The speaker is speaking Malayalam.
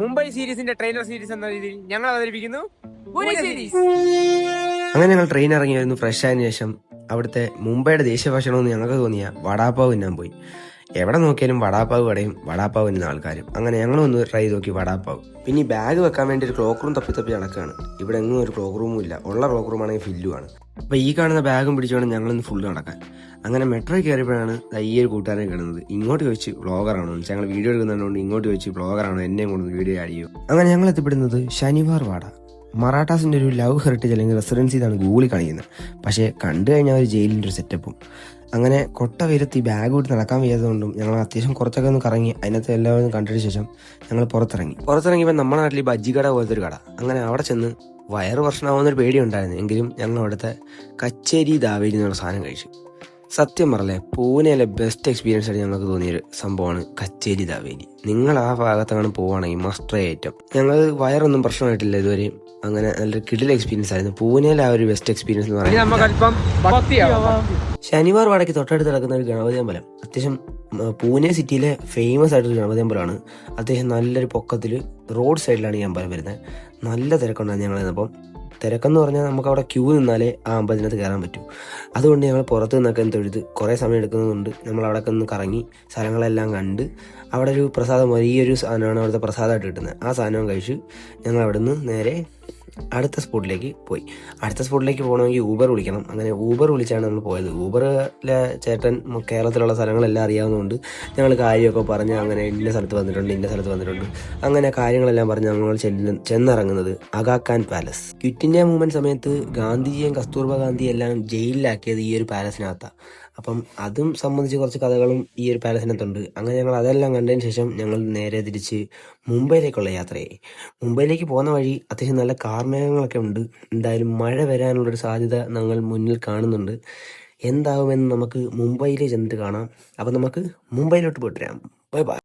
മുംബൈ സീരീസിന്റെ ട്രെയിലർ സീരീസ് എന്ന രീതിയിൽ ഞങ്ങൾ അവതരിപ്പിക്കുന്നു പൂനെ സീരീസ്. അങ്ങനെ ഞങ്ങൾ ട്രെയിൻ ഇറങ്ങി വരുന്നു. ഫ്രഷ് ആയതിനു ശേഷം അവിടുത്തെ മുംബൈയുടെ ദേശീയ ഭക്ഷണമെന്ന് ഞങ്ങൾക്ക് തോന്നിയ വടാപ്പാവ് തിന്നാൻ പോയി. എവിടെ നോക്കിയാലും വടാപ്പാവ് കടയും വടാപ്പാവ് തിന്നുന്ന ആൾക്കാരും. അങ്ങനെ ഞങ്ങളൊന്ന് ട്രൈ ചെയ്ത് നോക്കി വടാപ്പാവ്. പിന്നെ ഈ ബാഗ് വെക്കാൻ വേണ്ടി ഒരു ക്ലോക്ക് റൂം തപ്പി നടക്കുകയാണ്. ഇവിടെ എങ്ങും ഒരു ക്ലോക്ക് റൂമും ഇല്ല. ഉള്ള ക്ലോക്ക് റൂം ആണെങ്കിൽ ഫില്ലുമാണ്. അപ്പോൾ ഈ കാണുന്ന ബാഗും പിടിച്ചുകൊണ്ട് ഞങ്ങളൊന്ന് ഫുള്ള് നടക്കാൻ. അങ്ങനെ മെട്രോ കയറിയപ്പോഴാണ് ഈ ഒരു കൂട്ടുകാരനെ കാണുന്നത്. ഇങ്ങോട്ട് ചോദിച്ച് വ്ളോഗറാണോ, ഞങ്ങൾ വീഡിയോ എടുക്കുന്നതുകൊണ്ട് ഇങ്ങോട്ട് ചോദിച്ച് വ്ളോഗറാണോ, എന്നെയും കൊണ്ട് വീഡിയോ ആഡ് ചെയ്യും. അങ്ങനെ ഞങ്ങൾ എത്തിപ്പെടുന്നത് ശനിവാർ വാട. മറാഠാസിൻ്റെ ഒരു ലവ് ഹെറിറ്റേജ് അല്ലെങ്കിൽ റെസിഡൻസി ഇതാണ് ഗൂഗിളിൽ കാണിക്കുന്നത്. പക്ഷേ കണ്ടു കഴിഞ്ഞാൽ ഒരു ജയിലിൻ്റെ ഒരു സെറ്റപ്പും. അങ്ങനെ കൊട്ട വെയിലത്ത് ഈ ബാഗ് വിട്ട് നടക്കാൻ വയ്യാത്തതുകൊണ്ടും ഞങ്ങൾ അത്യാവശ്യം കുറച്ചൊക്കെ ഒന്ന് കറങ്ങി അതിനകത്ത് എല്ലാവരും കണ്ടതിന് ശേഷം ഞങ്ങൾ പുറത്തിറങ്ങിയപ്പോൾ നമ്മുടെ നാട്ടിൽ ബജ്ജി കട പോലത്തെ ഒരു കട. അങ്ങനെ അവിടെ ചെന്ന് വയറ് പ്രശ്നമാവുന്നൊരു പേടിയുണ്ടായിരുന്നു. എങ്കിലും ഞങ്ങൾ അവിടുത്തെ കച്ചേരി ദാവേരി എന്നുള്ള സാധനം കഴിച്ചു. സത്യം പറഞ്ഞേ പൂനെയിലെ ബെസ്റ്റ് എക്സ്പീരിയൻസ് ആയിട്ട് ഞങ്ങൾക്ക് തോന്നിയൊരു സംഭവമാണ് കച്ചേരി ദാവേരി. നിങ്ങൾ ആ ഭാഗത്താണ് പോവുകയാണെങ്കിൽ മസ്റ്റ് ട്രൈ ഐറ്റം. ഞങ്ങൾ വയറൊന്നും പ്രശ്നമായിട്ടില്ല ഇതുവരെ. അങ്ങനെ നല്ലൊരു കിടിലൻ എക്സ്പീരിയൻസ് ആയിരുന്നു. പൂനെയിലെ ആ ഒരു ബെസ്റ്റ് എക്സ്പീരിയൻസ് എന്ന് പറയുന്നത് ശനിവാർ വാടയ്ക്ക് തൊട്ടടുത്ത് കിടക്കുന്ന ഒരു ഗണപതി അമ്പലം. അത്യാവശ്യം പൂനെ സിറ്റിയിലെ ഫേമസ് ആയിട്ടൊരു ഗണപതി അമ്പലമാണ്. അത്യാവശ്യം നല്ലൊരു പൊക്കത്തിൽ റോഡ് സൈഡിലാണ് ഈ അമ്പലം വരുന്നത്. നല്ല തിരക്കുണ്ടായിരുന്നു ഞങ്ങൾ നിന്നപ്പം. തിരക്കെന്ന് പറഞ്ഞാൽ നമുക്ക് അവിടെ ക്യൂ നിന്നാലേ ആ അമ്പലത്തിനകത്ത് കയറാൻ പറ്റൂ. അതുകൊണ്ട് ഞങ്ങൾ പുറത്ത് നിന്നൊക്കെ തൊഴുത് കുറേ സമയം എടുക്കുന്നതുകൊണ്ട് നമ്മൾ അവിടെ ഒന്ന് കറങ്ങി സ്ഥലങ്ങളെല്ലാം കണ്ട് അവിടെ ഒരു പ്രസാദം, ഈ ഒരു സാധനമാണ് അവിടുത്തെ പ്രസാദമായിട്ട് കിട്ടുന്നത്. ആ സാധനം കഴിച്ച് ഞങ്ങൾ അവിടെ നിന്ന് നേരെ അടുത്ത സ്പോട്ടിലേക്ക് പോയി. അടുത്ത സ്പോട്ടിലേക്ക് പോകണമെങ്കിൽ ഊബർ വിളിക്കണം. അങ്ങനെ ഊബർ വിളിച്ചാണ് നമ്മൾ പോയത്. ഊബറിലെ ചേട്ടൻ കേരളത്തിലുള്ള സ്ഥലങ്ങളെല്ലാം അറിയാവുന്നതുകൊണ്ട് ഞങ്ങൾ കാര്യമൊക്കെ പറഞ്ഞ് അങ്ങനെ ഇന്ന സ്ഥലത്ത് വന്നിട്ടുണ്ട് അങ്ങനെ കാര്യങ്ങളെല്ലാം പറഞ്ഞ് ഞങ്ങൾ ചെന്നിറങ്ങുന്നത് Aga Khan palace. Quit India movement സമയത്ത് ഗാന്ധിജിയും കസ്തൂർബ ഗാന്ധിയും എല്ലാം ജയിലിലാക്കിയത് ഈ ഒരു പാലസിനകത്താണ്. അപ്പം അതും സംബന്ധിച്ച് കുറച്ച് കഥകളും ഈ ഒരു പാലസിനകത്തുണ്ട്. അങ്ങനെ ഞങ്ങൾ അതെല്ലാം കണ്ടതിന് ശേഷം ഞങ്ങൾ നേരെ തിരിച്ച് മുംബൈയിലേക്കുള്ള യാത്രയായി. മുംബൈയിലേക്ക് പോകുന്ന വഴി അത്യാവശ്യം നല്ല കാർമേഘങ്ങളൊക്കെ ഉണ്ട്. എന്തായാലും മഴ വരാനുള്ളൊരു സാധ്യത ഞങ്ങൾ മുന്നിൽ കാണുന്നുണ്ട്. എന്താകുമെന്ന് നമുക്ക് മുംബൈയിൽ ചെന്നിട്ട് കാണാം. അപ്പം നമുക്ക് മുംബൈയിലോട്ട് പോയിട്ട് വരാം. Bye bye.